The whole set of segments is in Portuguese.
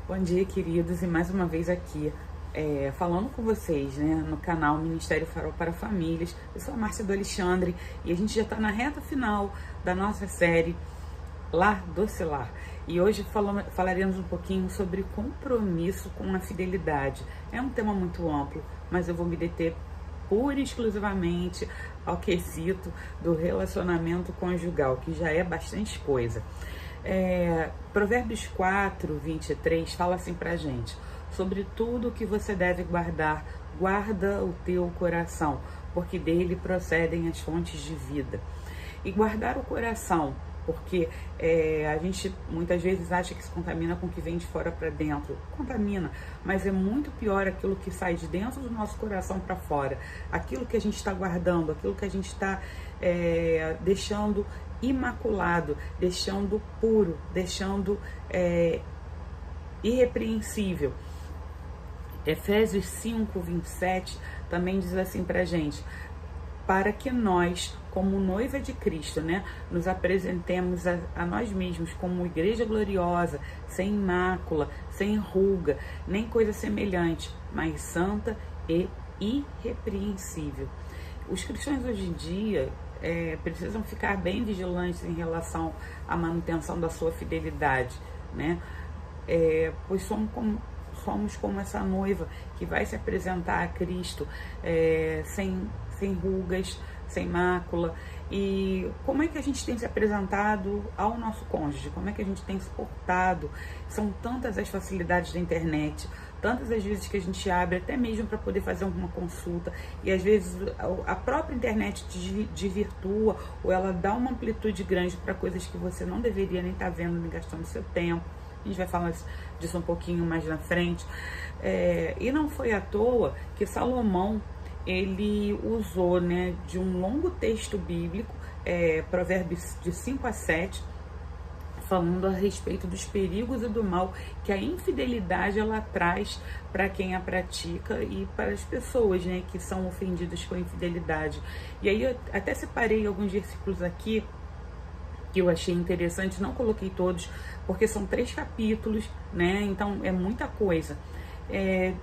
Bom dia, queridos, e mais uma vez aqui falando com vocês, né, no canal Ministério Farol para Famílias. Eu sou a Márcia do Alexandre e a gente já está na reta final da nossa série Lar Doce Lar. E hoje falaremos um pouquinho sobre compromisso com a fidelidade. É um tema muito amplo, mas eu vou me deter pura e exclusivamente ao quesito do relacionamento conjugal, que já é bastante coisa. Provérbios 4, 23 fala assim pra gente: sobre tudo que você deve guardar, guarda o teu coração, porque dele procedem as fontes de vida. E guardar o coração, porque a gente muitas vezes acha que se contamina com o que vem de fora para dentro. Contamina, mas é muito pior aquilo que sai de dentro do nosso coração para fora. Aquilo que a gente está guardando, aquilo que a gente está deixando imaculado, deixando puro, deixando irrepreensível. Efésios 5, 27 também diz assim pra gente: para que nós, como noiva de Cristo, né, nos apresentemos a nós mesmos como igreja gloriosa, sem mácula, sem ruga, nem coisa semelhante, mas santa e irrepreensível. Os cristãos hoje em dia precisam ficar bem vigilantes em relação à manutenção da sua fidelidade, né? Pois somos como essa noiva que vai se apresentar a Cristo sem rugas, sem mácula. E como é que a gente tem se apresentado ao nosso cônjuge? Como é que a gente tem se portado? São tantas as facilidades da internet, tantas as vezes que a gente abre, até mesmo para poder fazer uma consulta, e às vezes a própria internet te desvirtua, ou ela dá uma amplitude grande para coisas que você não deveria nem estar vendo, nem gastando seu tempo. A gente vai falar disso um pouquinho mais na frente. E não foi à toa que Salomão, ele usou, né, de um longo texto bíblico, Provérbios de 5 a 7, falando a respeito dos perigos e do mal que a infidelidade ela traz para quem a pratica e para as pessoas, né, que são ofendidas com a infidelidade. E aí eu até separei alguns versículos aqui que eu achei interessante, não coloquei todos, porque são 3 capítulos, né? Então é muita coisa.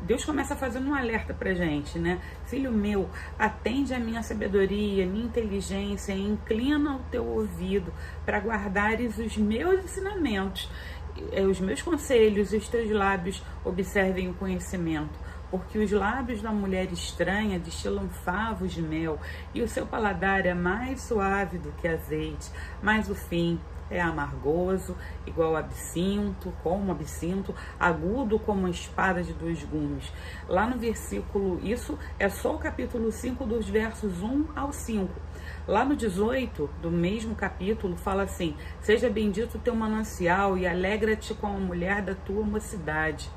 Deus começa fazendo um alerta pra gente, né? Filho meu, atende a minha sabedoria, minha inteligência, inclina o teu ouvido para guardares os meus ensinamentos, os meus conselhos, e os teus lábios observem o conhecimento. Porque os lábios da mulher estranha destilam favos de mel, e o seu paladar é mais suave do que azeite, mas o fim é amargoso, igual absinto, como absinto, agudo como uma espada de 2 gumes. Lá no versículo, isso é só o capítulo 5, dos versos 1 ao 5. Lá no 18 do mesmo capítulo fala assim: seja bendito o teu manancial e alegra-te com a mulher da tua mocidade.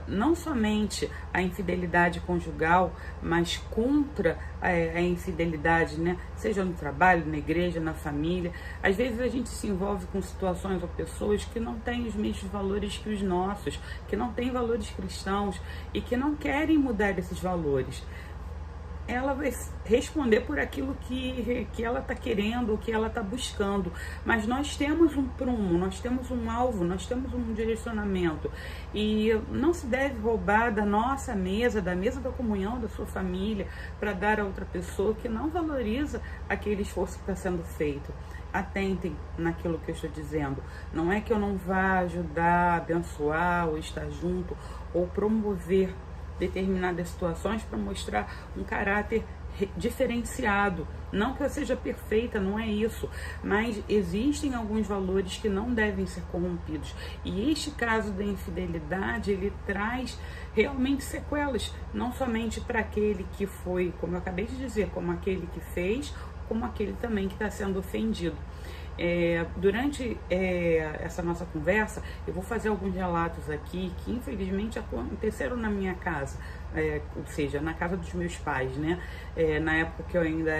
Não somente a infidelidade conjugal, mas contra a infidelidade, né? Seja no trabalho, na igreja, na família. Às vezes a gente se envolve com situações ou pessoas que não têm os mesmos valores que os nossos, que não têm valores cristãos e que não querem mudar esses valores. Ela vai responder por aquilo que ela está querendo, o que ela está buscando. Mas nós temos um prumo, nós temos um alvo, nós temos um direcionamento. E não se deve roubar da nossa mesa, da mesa da comunhão, da sua família, para dar a outra pessoa que não valoriza aquele esforço que está sendo feito. Atentem naquilo que eu estou dizendo. Não é que eu não vá ajudar, abençoar, ou estar junto, ou promover determinadas situações para mostrar um caráter diferenciado. Não que eu seja perfeita, não é isso, mas existem alguns valores que não devem ser corrompidos. E este caso da infidelidade, ele traz realmente sequelas, não somente para aquele que foi, como eu acabei de dizer, como aquele que fez, como aquele também que está sendo ofendido. Durante essa nossa conversa, eu vou fazer alguns relatos aqui que infelizmente aconteceram na minha casa, ou seja, na casa dos meus pais, né? Na época que eu ainda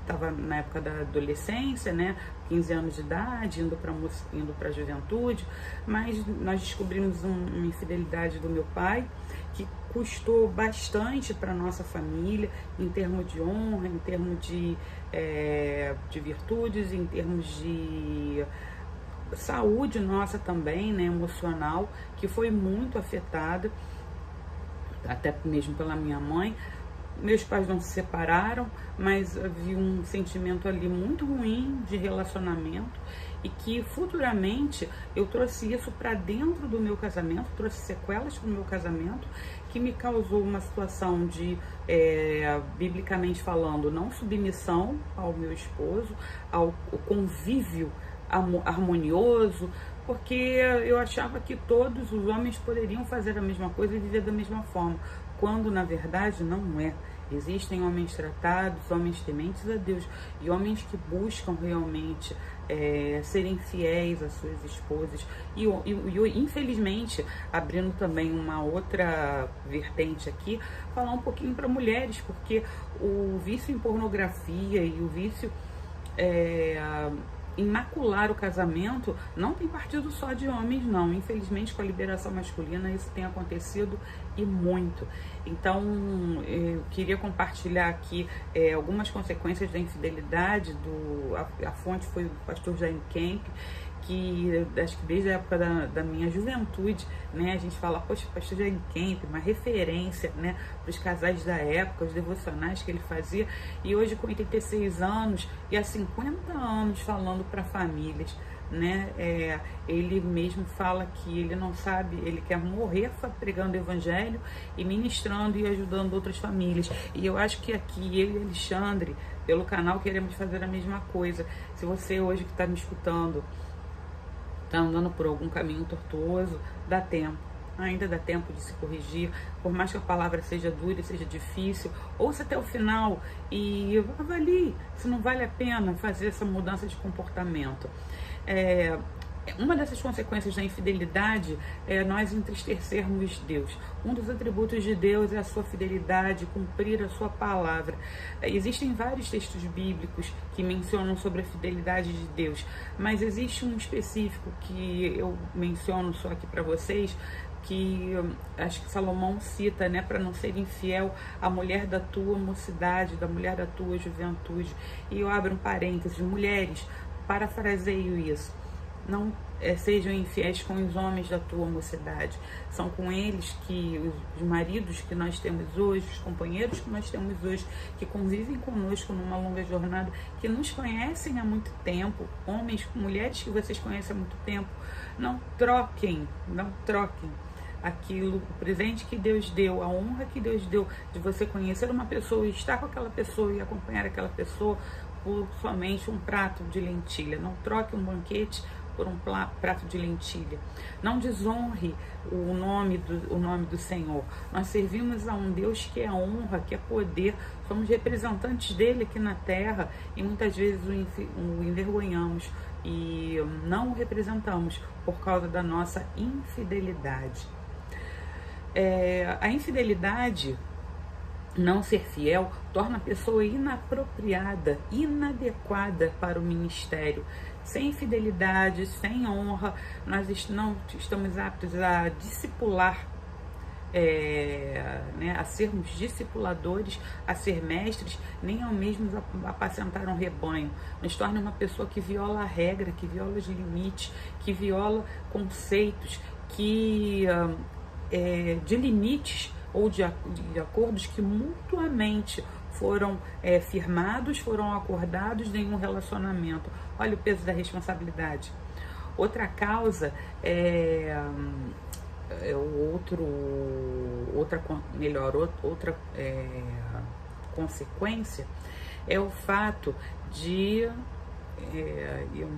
estava na época da adolescência, né? 15 anos de idade, indo para a juventude, mas nós descobrimos uma infidelidade do meu pai que custou bastante para nossa família, em termos de honra, em termos de virtudes, em termos de saúde nossa também, né, emocional, que foi muito afetada, até mesmo pela minha mãe. Meus pais não se separaram, mas havia um sentimento ali muito ruim de relacionamento e que futuramente eu trouxe isso para dentro do meu casamento, trouxe sequelas para o meu casamento, que me causou uma situação de, biblicamente falando, não submissão ao meu esposo, ao convívio harmonioso, porque eu achava que todos os homens poderiam fazer a mesma coisa e viver da mesma forma, quando na verdade não é. Existem homens tratados, homens tementes a Deus e homens que buscam realmente serem fiéis às suas esposas e infelizmente, abrindo também uma outra vertente aqui, falar um pouquinho para mulheres, porque o vício em pornografia e o vício em macular o casamento não tem partido só de homens, não. Infelizmente, com a liberação masculina, isso tem acontecido e muito. Então, eu queria compartilhar aqui algumas consequências da infidelidade. A fonte foi o pastor Jaime Kemp, que acho que desde a época da minha juventude, né, a gente fala, poxa, pastor Jaime Kemp, uma referência, né, para os casais da época, os devocionais que ele fazia, e hoje com 86 anos e há 50 anos falando para famílias, né, ele mesmo fala que ele não sabe, ele quer morrer pregando o evangelho e ministrando e ajudando outras famílias, e eu acho que aqui eu e Alexandre, pelo canal, queremos fazer a mesma coisa. Se você hoje que está me escutando está andando por algum caminho tortuoso, dá tempo, ainda dá tempo de se corrigir, por mais que a palavra seja dura e seja difícil, ouça até o final e avalie se não vale a pena fazer essa mudança de comportamento. Uma dessas consequências da infidelidade é nós entristecermos Deus. Um dos atributos de Deus é a sua fidelidade, cumprir a sua palavra. Existem vários textos bíblicos que mencionam sobre a fidelidade de Deus, mas existe um específico que eu menciono só aqui para vocês, que acho que Salomão cita, né, para não ser infiel à mulher da tua mocidade, da mulher da tua juventude. E eu abro um parênteses, mulheres, parafraseio isso. Não sejam infiéis com os homens da tua mocidade. São com eles que os maridos que nós temos hoje, os companheiros que nós temos hoje, que convivem conosco numa longa jornada, que nos conhecem há muito tempo, homens, mulheres que vocês conhecem há muito tempo, não troquem aquilo, o presente que Deus deu, a honra que Deus deu de você conhecer uma pessoa e estar com aquela pessoa e acompanhar aquela pessoa por somente um prato de lentilha. Não troque um banquete por um prato de lentilha. Não desonre o nome do Senhor. Nós servimos a um Deus que é honra, que é poder. Somos representantes dele aqui na terra e muitas vezes o envergonhamos e não o representamos por causa da nossa infidelidade. A infidelidade, não ser fiel, torna a pessoa inapropriada, inadequada para o ministério. Sem fidelidade, sem honra, nós não estamos aptos a discipular, né, a sermos discipuladores, a ser mestres, nem ao mesmo apacentar um rebanho. Nos torna uma pessoa que viola a regra, que viola os limites, que viola conceitos, de limites ou de acordos que mutuamente foram firmados, foram acordados em um relacionamento. Olha o peso da responsabilidade. Outra causa outra consequência é o fato de eu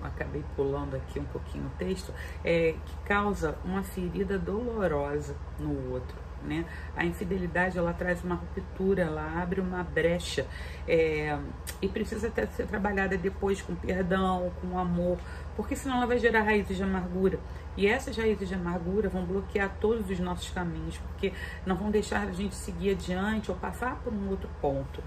acabei pulando aqui um pouquinho o texto, que causa uma ferida dolorosa no outro, né? A infidelidade, ela traz uma ruptura, ela abre uma brecha, e precisa até ser trabalhada depois com perdão, com amor, porque senão ela vai gerar raízes de amargura, e essas raízes de amargura vão bloquear todos os nossos caminhos, porque não vão deixar a gente seguir adiante ou passar por um outro ponto.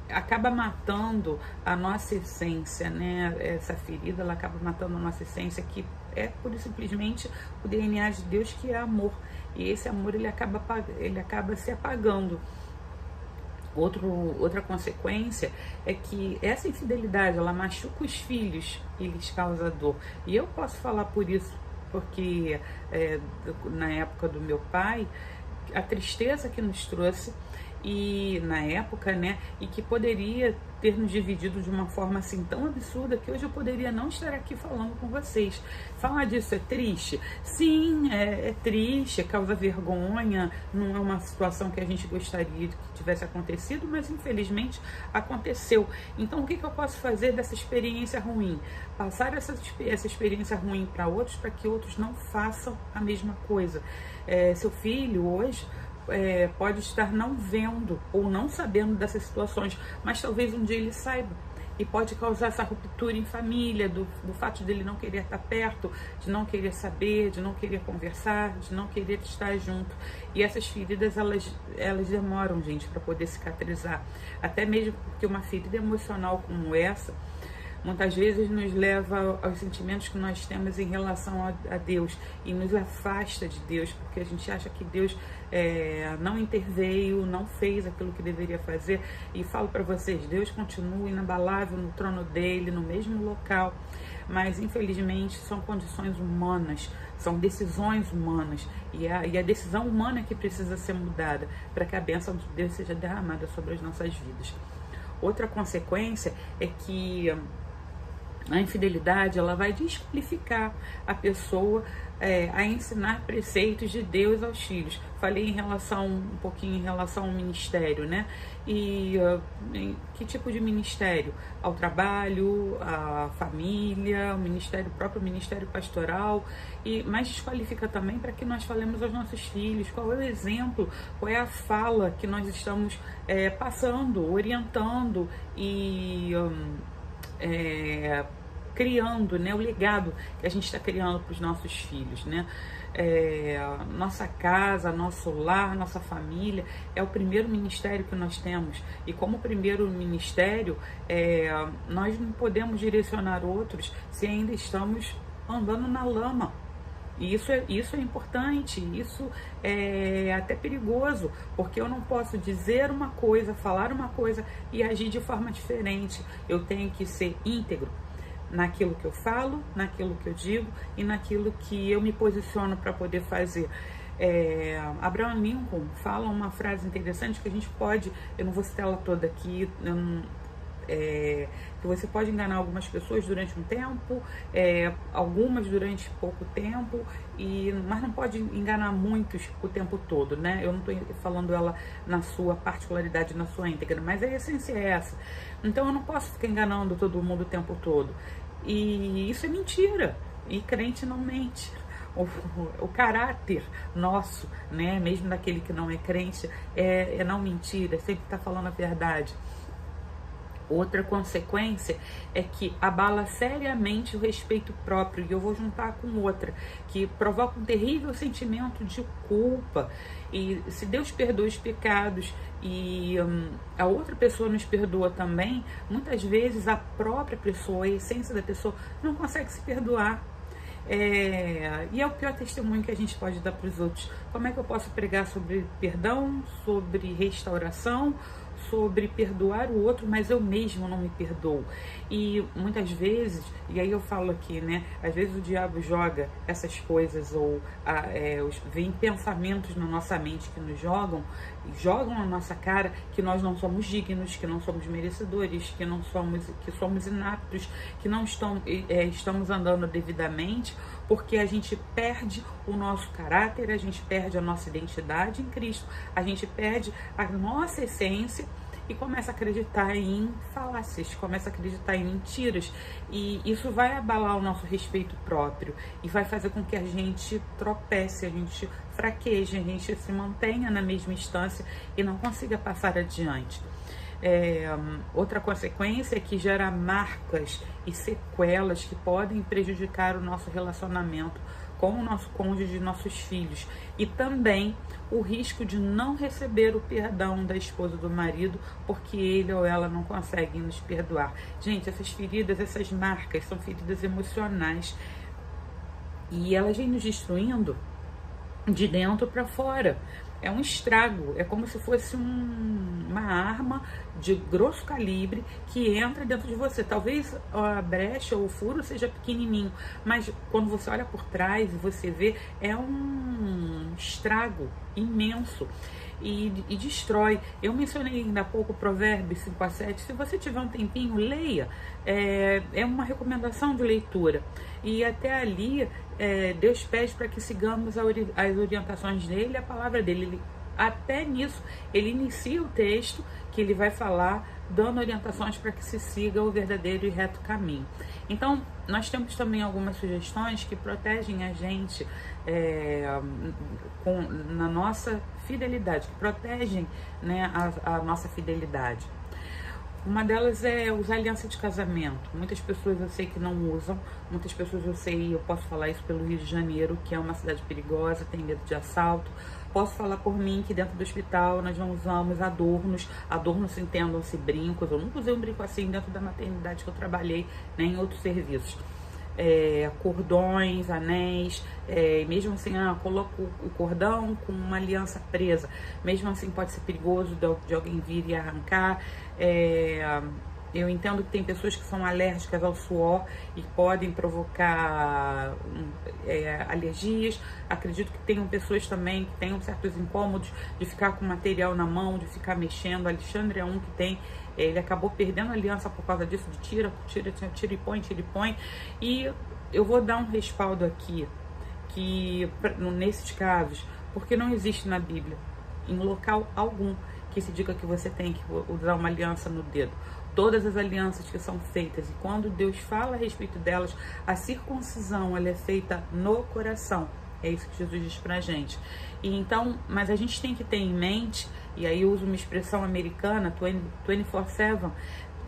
Acaba matando a nossa essência, né? Essa ferida, ela acaba matando a nossa essência, que é pura e simplesmente o DNA de Deus, que é amor, e esse amor ele acaba se apagando. Outra consequência é que essa infidelidade, ela machuca os filhos e lhes causa dor. E eu posso falar por isso, porque na época do meu pai, a tristeza que nos trouxe, e na época, né, e que poderia ter nos dividido de uma forma assim tão absurda que hoje eu poderia não estar aqui falando com vocês. Falar disso é triste? Sim, é triste, causa vergonha, não é uma situação que a gente gostaria que tivesse acontecido, mas infelizmente aconteceu. Então o que eu posso fazer dessa experiência ruim? Passar essa experiência ruim para outros, para que outros não façam a mesma coisa. Seu filho hoje pode estar não vendo ou não sabendo dessas situações, mas talvez um dia ele saiba, e pode causar essa ruptura em família, do fato dele não querer estar perto, de não querer saber, de não querer conversar, de não querer estar junto. E essas feridas, elas demoram, gente, para poder cicatrizar. Até mesmo porque uma ferida emocional como essa, muitas vezes nos leva aos sentimentos que nós temos em relação a Deus, e nos afasta de Deus, porque a gente acha que Deus não interveio, não fez aquilo que deveria fazer. E falo para vocês, Deus continua inabalável no trono dele, no mesmo local, mas infelizmente são condições humanas, são decisões humanas, e a decisão humana que precisa ser mudada para que a bênção de Deus seja derramada sobre as nossas vidas. Outra consequência é que a infidelidade, ela vai desqualificar a pessoa a ensinar preceitos de Deus aos filhos. Falei um pouquinho em relação ao ministério, né? E que tipo de ministério? Ao trabalho, à família, o próprio ministério pastoral, mas desqualifica também para que nós falemos aos nossos filhos qual é o exemplo, qual é a fala que nós estamos passando, orientando e criando, né, o legado que a gente está criando para os nossos filhos, né? Nossa casa, nosso lar, nossa família é o primeiro ministério que nós temos, e como primeiro ministério nós não podemos direcionar outros se ainda estamos andando na lama. E isso é importante, isso é até perigoso, porque eu não posso dizer uma coisa, falar uma coisa e agir de forma diferente. Eu tenho que ser íntegro naquilo que eu falo, naquilo que eu digo e naquilo que eu me posiciono para poder fazer. Abraham Lincoln fala uma frase interessante que a gente pode, eu não vou citar ela toda aqui, que você pode enganar algumas pessoas durante um tempo, algumas durante pouco tempo, mas não pode enganar muitos o tempo todo, né? Eu não estou falando ela na sua particularidade, na sua íntegra, mas a essência é essa. Então eu não posso ficar enganando todo mundo o tempo todo, e isso é mentira, e crente não mente. O caráter nosso, né, mesmo daquele que não é crente, é não mentir, é sempre estar falando a verdade. Outra consequência é que abala seriamente o respeito próprio, e eu vou juntar com outra, que provoca um terrível sentimento de culpa. E se Deus perdoa os pecados e a outra pessoa nos perdoa também, muitas vezes a própria pessoa, a essência da pessoa, não consegue se perdoar. E é o pior testemunho que a gente pode dar para os outros. Como é que eu posso pregar sobre perdão, sobre restauração, sobre perdoar o outro, mas eu mesmo não me perdoo? E muitas vezes, e aí eu falo aqui, né, às vezes o diabo joga essas coisas, ou vem pensamentos na nossa mente que nos jogam na nossa cara que nós não somos dignos, que não somos merecedores, que somos inaptos, que não estamos andando devidamente, porque a gente perde o nosso caráter, a gente perde a nossa identidade em Cristo, a gente perde a nossa essência e começa a acreditar em falácias, começa a acreditar em mentiras, e isso vai abalar o nosso respeito próprio e vai fazer com que a gente tropece, a gente fraqueje, a gente se mantenha na mesma instância e não consiga passar adiante. Outra consequência é que gera marcas e sequelas que podem prejudicar o nosso relacionamento com o nosso cônjuge e nossos filhos, e também o risco de não receber o perdão da esposa do marido porque ele ou ela não consegue nos perdoar. Gente, essas feridas, essas marcas são feridas emocionais, e elas vêm nos destruindo de dentro para fora. é um estrago, é como se fosse uma arma de grosso calibre que entra dentro de você. Talvez a brecha ou o furo seja pequenininho, mas quando você olha por trás e você vê, é um estrago imenso. E destrói. Eu mencionei ainda há pouco o Provérbios 5:7. Se você tiver um tempinho, leia. É uma recomendação de leitura. E até ali, Deus pede para que sigamos as orientações dele, a palavra dele. Até nisso, ele inicia o texto que ele vai falar, dando orientações para que se siga o verdadeiro e reto caminho. Então, nós temos também algumas sugestões que protegem a gente na nossa fidelidade, que protegem, né, a nossa fidelidade. Uma delas é usar aliança de casamento. Muitas pessoas eu sei que não usam, muitas pessoas eu posso falar isso pelo Rio de Janeiro, que é uma cidade perigosa, tem medo de assalto. Posso falar por mim que dentro do hospital nós não usamos adornos entendam-se brincos. Eu nunca usei um brinco assim dentro da maternidade que eu trabalhei, nem em outros serviços. Cordões, anéis, mesmo assim, coloco o cordão com uma aliança presa, mesmo assim pode ser perigoso de alguém vir e arrancar. Eu entendo que tem pessoas que são alérgicas ao suor e podem provocar alergias. Acredito que tenham pessoas também que tenham certos incômodos de ficar com material na mão, de ficar mexendo. Alexandre é um que tem. Ele acabou perdendo a aliança por causa disso, de tira e põe. E eu vou dar um respaldo aqui, que nesses casos, porque não existe na Bíblia, em local algum, que se diga que você tem que usar uma aliança no dedo. Todas as alianças que são feitas, e quando Deus fala a respeito delas, a circuncisão ela é feita no coração. É isso que Jesus diz pra gente. E então, mas a gente tem que ter em mente, e aí eu uso uma expressão americana, 24/7,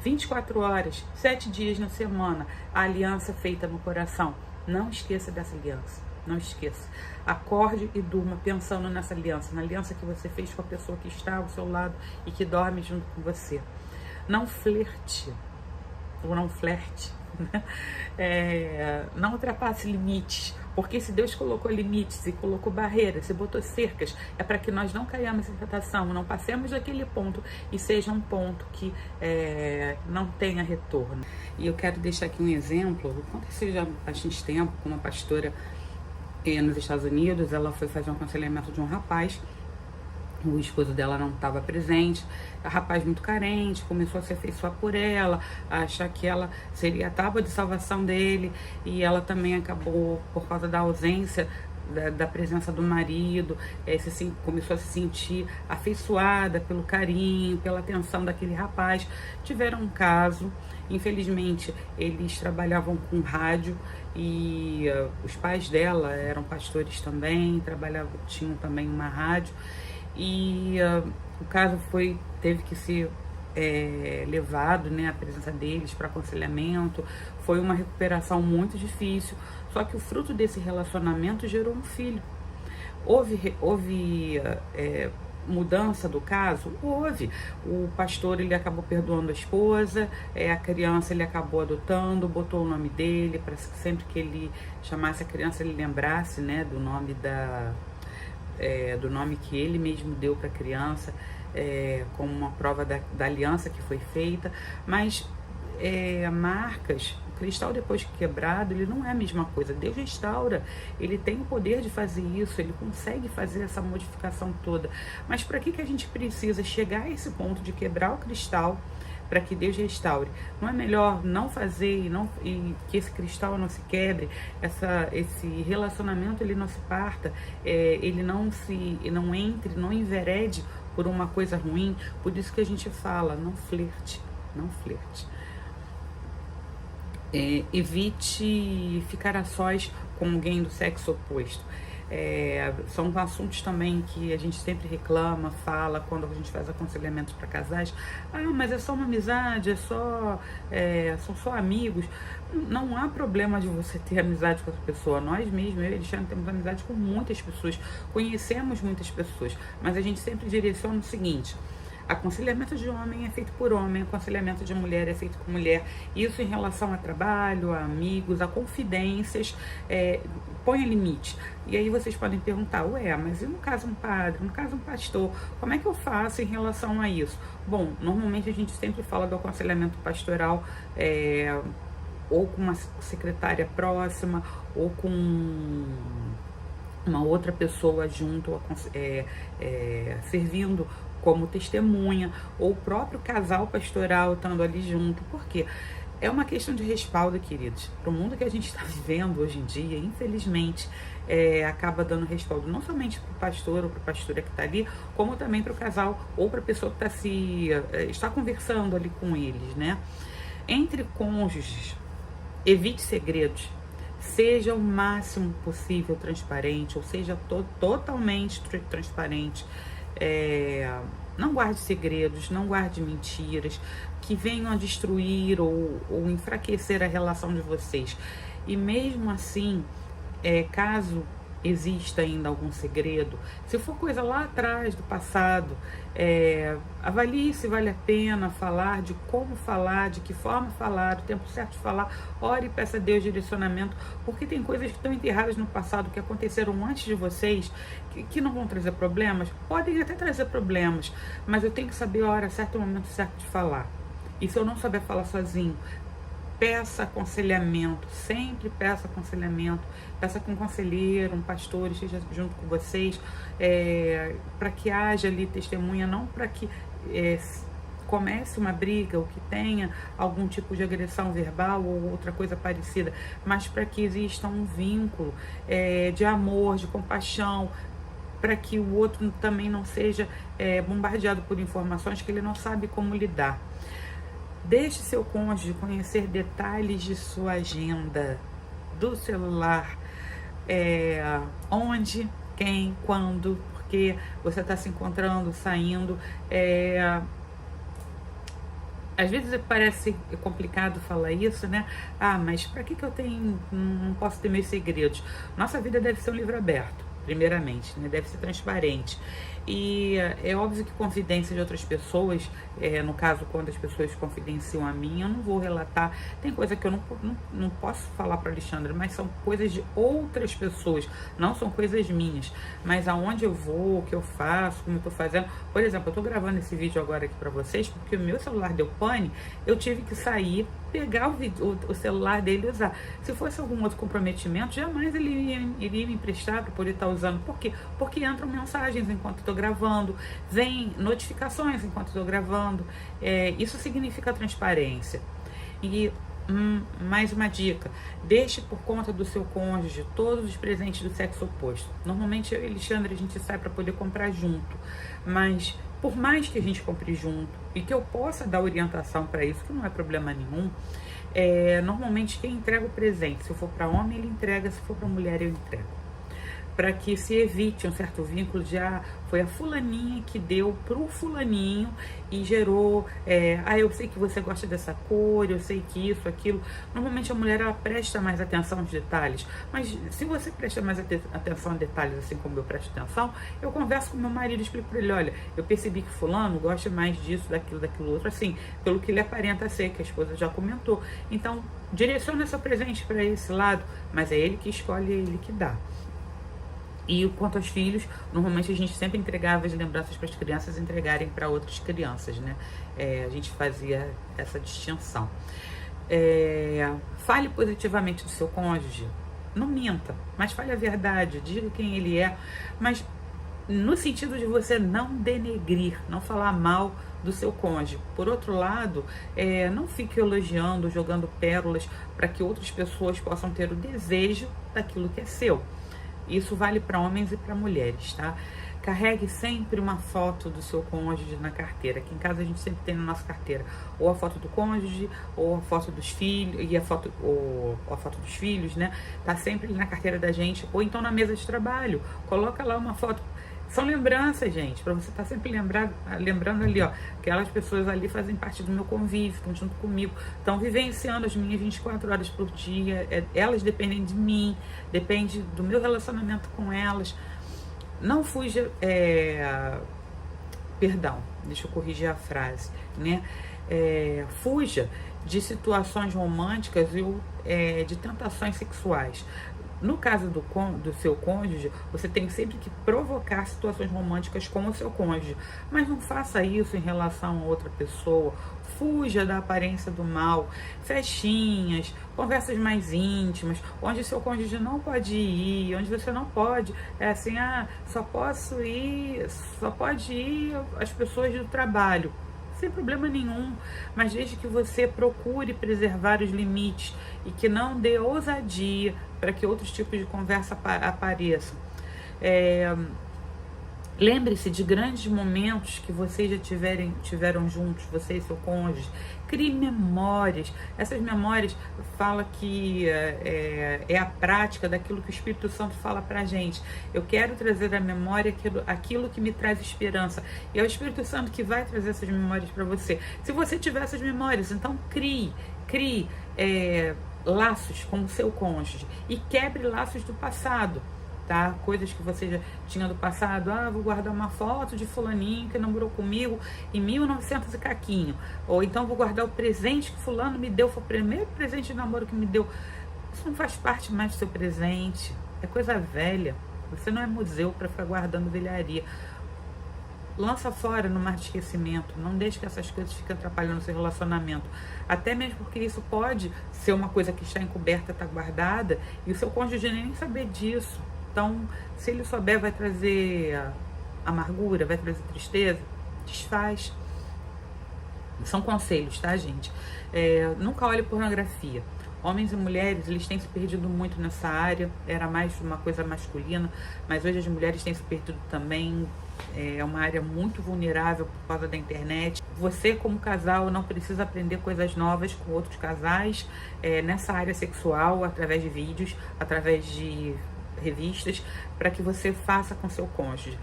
24 horas, 7 dias na semana, a aliança feita no coração. Não esqueça dessa aliança. Não esqueça. Acorde e durma pensando nessa aliança, na aliança que você fez com a pessoa que está ao seu lado e que dorme junto com você. Não flerte, ou não flerte, né? Não ultrapasse limites, porque se Deus colocou limites e colocou barreiras, se botou cercas, é para que nós não caiamos em tentação, não passemos daquele ponto e seja um ponto que não tenha retorno. E eu quero deixar aqui um exemplo. Aconteceu já há bastante tempo com uma pastora nos Estados Unidos. Ela foi fazer um aconselhamento de um rapaz. O esposo dela não estava presente, o rapaz muito carente, começou a se afeiçoar por ela, a achar que ela seria a tábua de salvação dele, e ela também acabou, por causa da ausência da presença do marido, começou a se sentir afeiçoada pelo carinho, pela atenção daquele rapaz. Tiveram um caso, infelizmente eles trabalhavam com rádio, e os pais dela eram pastores também, tinham também uma rádio. E o caso teve que ser levado, né, a presença deles para aconselhamento. Foi uma recuperação muito difícil, só que o fruto desse relacionamento gerou um filho. Houve mudança do caso? Houve. O pastor ele acabou perdoando a esposa, a criança ele acabou adotando, botou o nome dele, para que sempre que ele chamasse a criança ele lembrasse, né, do nome do nome que ele mesmo deu para a criança, como uma prova da aliança que foi feita. Mas marcas, o cristal depois que quebrado, ele não é a mesma coisa. Deus restaura, ele tem o poder de fazer isso, ele consegue fazer essa modificação toda. Mas para que a gente precisa chegar a esse ponto de quebrar o cristal para que Deus restaure? Não é melhor não fazer e que esse cristal não se quebre, esse relacionamento ele não se parta, ele não entre, não enverede por uma coisa ruim? Por isso que a gente fala, não flerte. Evite ficar a sós com alguém do sexo oposto. São assuntos também que a gente sempre reclama, fala quando a gente faz aconselhamentos para casais. Mas é só uma amizade, são só amigos. Não há problema de você ter amizade com essa pessoa. Nós mesmos, eu e Alexandre, temos amizade com muitas pessoas, conhecemos muitas pessoas, mas a gente sempre direciona o seguinte: Aconselhamento de homem é feito por homem, aconselhamento de mulher é feito por mulher. Isso em relação a trabalho, a amigos, a confidências, põe limite. E aí vocês podem perguntar, ué, mas e no caso um padre, no caso um pastor, como é que eu faço em relação a isso? Bom, normalmente a gente sempre fala do aconselhamento pastoral, ou com uma secretária próxima, ou com uma outra pessoa junto, servindo como testemunha, ou o próprio casal pastoral estando ali junto. Por quê? É uma questão de respaldo, queridos. Para o mundo que a gente está vivendo hoje em dia, infelizmente, acaba dando respaldo não somente para o pastor ou para a pastora que está ali, como também para o casal ou para a pessoa que está conversando ali com eles, né? Entre cônjuges, evite segredos. Seja o máximo possível transparente, ou seja, totalmente transparente. Não guarde segredos, não guarde mentiras que venham a destruir ou enfraquecer a relação de vocês. E mesmo assim, caso exista ainda algum segredo, se for coisa lá atrás do passado, avalie se vale a pena falar, de como falar, de que forma falar, do tempo certo de falar. Ore e peça a Deus direcionamento, porque tem coisas que estão enterradas no passado, que aconteceram antes de vocês, que não vão trazer problemas. Podem até trazer problemas, mas eu tenho que saber a hora certa e o momento certo de falar. E se eu não souber falar sozinho, peça aconselhamento, sempre peça aconselhamento, peça com um conselheiro, um pastor esteja junto com vocês, para que haja ali testemunha, não para que comece uma briga ou que tenha algum tipo de agressão verbal ou outra coisa parecida, mas para que exista um vínculo de amor, de compaixão, para que o outro também não seja bombardeado por informações que ele não sabe como lidar. Deixe seu cônjuge conhecer detalhes de sua agenda, do celular, onde, quem, quando, porque você está se encontrando, saindo. Às vezes parece complicado falar isso, né? Mas para que eu não posso ter meus segredos? Nossa vida deve ser um livro aberto, primeiramente, né? Deve ser transparente. E é óbvio que confidência de outras pessoas, no caso, quando as pessoas confidenciam a mim, eu não vou relatar. Tem coisa que eu não posso falar para Alexandre, mas são coisas de outras pessoas, não são coisas minhas. Mas aonde eu vou, o que eu faço, como eu estou fazendo. Por exemplo, eu estou gravando esse vídeo agora aqui para vocês, porque o meu celular deu pane, eu tive que sair, pegar o celular dele e usar. Se fosse algum outro comprometimento, jamais ele iria me emprestar para poder estar usando. Por quê? Porque entram mensagens enquanto estou gravando, vem notificações enquanto estou gravando. Isso significa transparência. E mais uma dica: deixe por conta do seu cônjuge todos os presentes do sexo oposto. Normalmente eu e Alexandre a gente sai para poder comprar junto, mas por mais que a gente compre junto e que eu possa dar orientação para isso, que não é problema nenhum, normalmente quem entrega o presente, se for para homem ele entrega, se for para mulher eu entrego, para que se evite um certo vínculo de foi a fulaninha que deu pro fulaninho e gerou, eu sei que você gosta dessa cor, eu sei que isso, aquilo. Normalmente a mulher ela presta mais atenção aos detalhes, mas se você presta mais atenção a detalhes, assim como eu presto atenção, eu converso com meu marido, explico para ele: olha, eu percebi que fulano gosta mais disso, daquilo outro, assim, pelo que ele aparenta ser, que a esposa já comentou. Então, direciona seu presente para esse lado, mas é ele que escolhe, é ele que dá. E quanto aos filhos, normalmente a gente sempre entregava as lembranças para as crianças entregarem para outras crianças, né? A gente fazia essa distinção. Fale positivamente do seu cônjuge, não minta, mas fale a verdade, diga quem ele é, mas no sentido de você não denegrir, não falar mal do seu cônjuge. Por outro lado, não fique elogiando, jogando pérolas para que outras pessoas possam ter o desejo daquilo que é seu. Isso vale para homens e para mulheres, tá? Carregue sempre uma foto do seu cônjuge na carteira. Aqui em casa a gente sempre tem na nossa carteira ou a foto do cônjuge, ou a foto dos filhos, e a foto dos filhos, né? Tá sempre na carteira da gente, ou então na mesa de trabalho. Coloca lá uma foto. São lembranças, gente, para você estar sempre lembrando ali, ó, aquelas pessoas ali fazem parte do meu convívio, estão junto comigo, estão vivenciando as minhas 24 horas por dia, elas dependem de mim, depende do meu relacionamento com elas. Não fuja, deixa eu corrigir a frase, né? Fuja de situações românticas e de tentações sexuais. No caso do seu cônjuge, você tem sempre que provocar situações românticas com o seu cônjuge, mas não faça isso em relação a outra pessoa. Fuja da aparência do mal, festinhas, conversas mais íntimas, onde seu cônjuge não pode ir, onde você não pode, só pode ir as pessoas do trabalho. Sem problema nenhum, mas desde que você procure preservar os limites e que não dê ousadia para que outros tipos de conversa apareçam. Lembre-se de grandes momentos que vocês já tiveram juntos, você e seu cônjuge. Crie memórias. Essas memórias falam que é a prática daquilo que o Espírito Santo fala pra gente. Eu quero trazer à memória aquilo que me traz esperança. E é o Espírito Santo que vai trazer essas memórias para você. Se você tiver essas memórias, então crie laços com o seu cônjuge e quebre laços do passado. Tá? Coisas que você já tinha do passado. Vou guardar uma foto de fulaninho que namorou comigo em 1900 e caquinho. Ou então vou guardar o presente que fulano me deu, foi o primeiro presente de namoro que me deu. Isso não faz parte mais do seu presente. É coisa velha. Você não é museu para ficar guardando velharia. Lança fora no mar de esquecimento. Não deixe que essas coisas fiquem atrapalhando o seu relacionamento. Até mesmo porque isso pode ser uma coisa que está encoberta, está guardada, e o seu cônjuge nem saber disso. Então, se ele souber, vai trazer amargura, vai trazer tristeza, desfaz. São conselhos, tá, gente? Nunca olhe pornografia. Homens e mulheres, eles têm se perdido muito nessa área. Era mais uma coisa masculina, mas hoje as mulheres têm se perdido também. É uma área muito vulnerável por causa da internet. Você, como casal, não precisa aprender coisas novas com outros casais nessa área sexual, através de vídeos, através de revistas, para que você faça com seu cônjuge.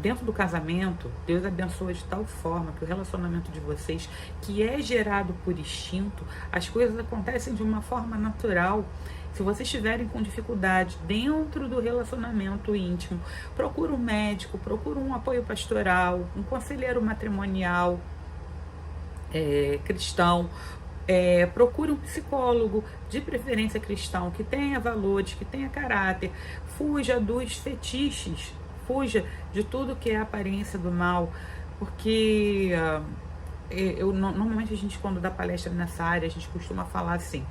Dentro do casamento, Deus abençoa de tal forma que o relacionamento de vocês, que é gerado por instinto, as coisas acontecem de uma forma natural. Se vocês estiverem com dificuldade dentro do relacionamento íntimo, procura um médico, procura um apoio pastoral, um conselheiro matrimonial cristão. Procure um psicólogo, de preferência cristão, que tenha valores, que tenha caráter. Fuja dos fetiches, fuja de tudo que é a aparência do mal, porque normalmente a gente, quando dá palestra nessa área, a gente costuma falar assim: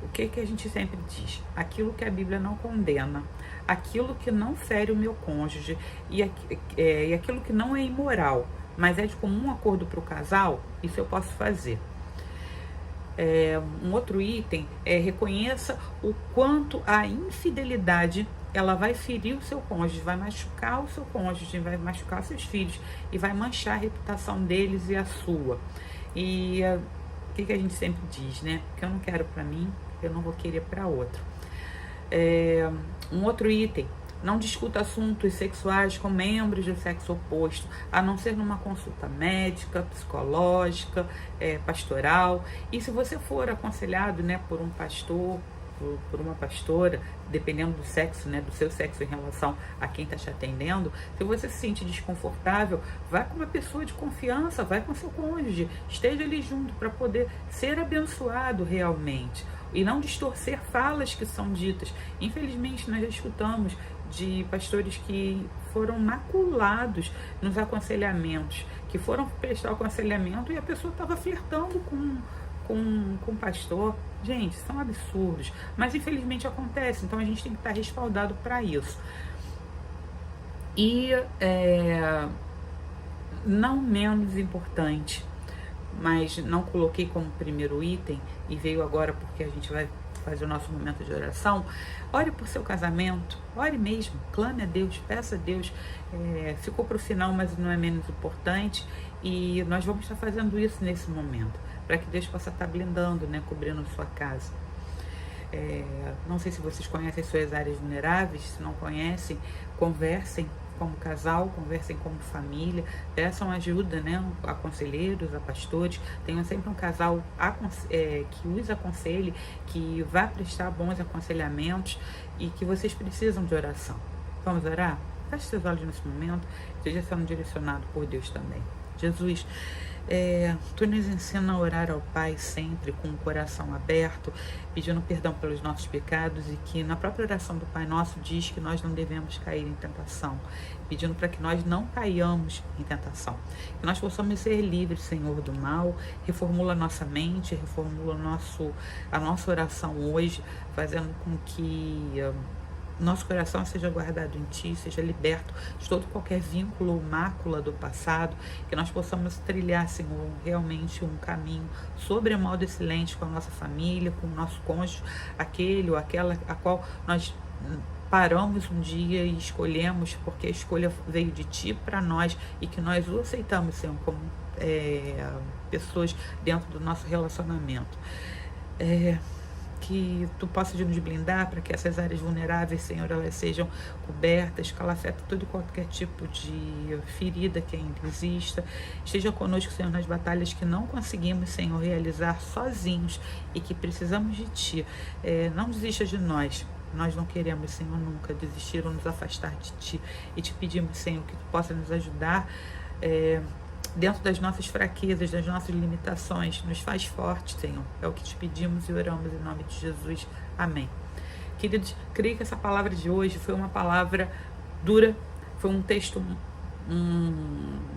o que a gente sempre diz? Aquilo que a Bíblia não condena, aquilo que não fere o meu cônjuge e aquilo que não é imoral, mas é de comum acordo para o casal, isso eu posso fazer. Um outro item reconheça o quanto a infidelidade ela vai ferir o seu cônjuge, vai machucar o seu cônjuge, vai machucar seus filhos e vai manchar a reputação deles e a sua. E o que a gente sempre diz, né? O que eu não quero para mim, eu não vou querer para outro. Um outro item: não discuta assuntos sexuais com membros do sexo oposto, a não ser numa consulta médica, psicológica, pastoral. E se você for aconselhado, né, por um pastor, por uma pastora, dependendo do sexo, né, do seu sexo em relação a quem está te atendendo, se você se sente desconfortável, vai com uma pessoa de confiança, vai com seu cônjuge, esteja ali junto para poder ser abençoado realmente e não distorcer falas que são ditas. Infelizmente, nós já escutamos de pastores que foram maculados nos aconselhamentos, que foram prestar aconselhamento e a pessoa estava flertando com o pastor. Gente, são absurdos, mas infelizmente acontece, então a gente tem que estar respaldado para isso. E não menos importante, mas não coloquei como primeiro item e veio agora porque a gente vai fazer o nosso momento de oração: ore por seu casamento, ore mesmo, clame a Deus, peça a Deus. Ficou para o final, mas não é menos importante, e nós vamos estar fazendo isso nesse momento, para que Deus possa estar blindando, né, cobrindo a sua casa. Não sei se vocês conhecem suas áreas vulneráveis. Se não conhecem, conversem como casal, conversem como família, peçam ajuda, né, a conselheiros, a pastores. Tenham sempre um casal que os aconselhe, que vá prestar bons aconselhamentos, e que vocês precisam de oração. Vamos orar? Feche seus olhos nesse momento, esteja sendo direcionado por Deus também. Jesus, Tu nos ensina a orar ao Pai sempre com o coração aberto, pedindo perdão pelos nossos pecados, e que na própria oração do Pai Nosso diz que nós não devemos cair em tentação, pedindo para que nós não caiamos em tentação, que nós possamos ser livres, Senhor, do mal. Reformula a nossa mente, reformula a nossa oração hoje, fazendo com que nosso coração seja guardado em Ti, seja liberto de todo qualquer vínculo ou mácula do passado, que nós possamos trilhar, Senhor, realmente um caminho sobremodo excelente com a nossa família, com o nosso cônjuge, aquele ou aquela a qual nós paramos um dia e escolhemos, porque a escolha veio de Ti para nós, e que nós o aceitamos, Senhor, como pessoas dentro do nosso relacionamento. Que Tu possas nos blindar para que essas áreas vulneráveis, Senhor, elas sejam cobertas, que ela afeta todo e qualquer tipo de ferida que ainda exista. Esteja conosco, Senhor, nas batalhas que não conseguimos, Senhor, realizar sozinhos e que precisamos de Ti. Não desista de nós. Nós não queremos, Senhor, nunca desistir ou nos afastar de Ti. E Te pedimos, Senhor, que Tu possa nos ajudar dentro das nossas fraquezas, das nossas limitações. Nos faz forte, Senhor. É o que Te pedimos e oramos em nome de Jesus. Amém. Queridos, creio que essa palavra de hoje foi uma palavra dura, foi um texto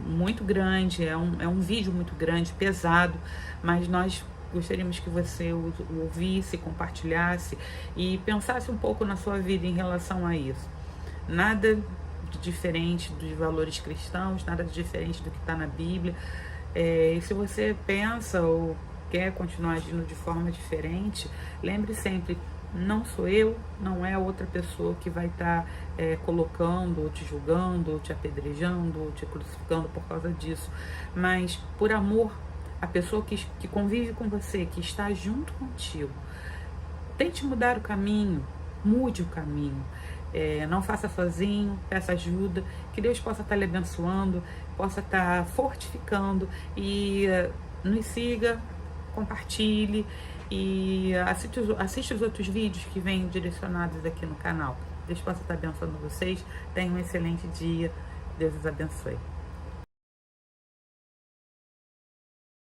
muito grande, é um vídeo muito grande, pesado, mas nós gostaríamos que você o ouvisse, compartilhasse e pensasse um pouco na sua vida em relação a isso. Nada de diferente dos valores cristãos, nada de diferente do que está na Bíblia. E se você pensa ou quer continuar agindo de forma diferente, lembre sempre, não sou eu, não é outra pessoa que vai estar colocando, ou te julgando, ou te apedrejando, ou te crucificando por causa disso, mas por amor, a pessoa que convive com você, que está junto contigo. Tente mudar o caminho, mude o caminho. Não faça sozinho, peça ajuda, que Deus possa estar lhe abençoando, possa estar fortificando, e nos siga, compartilhe e assiste os outros vídeos que vêm direcionados aqui no canal. Deus possa estar abençoando vocês. Tenham um excelente dia. Deus os abençoe.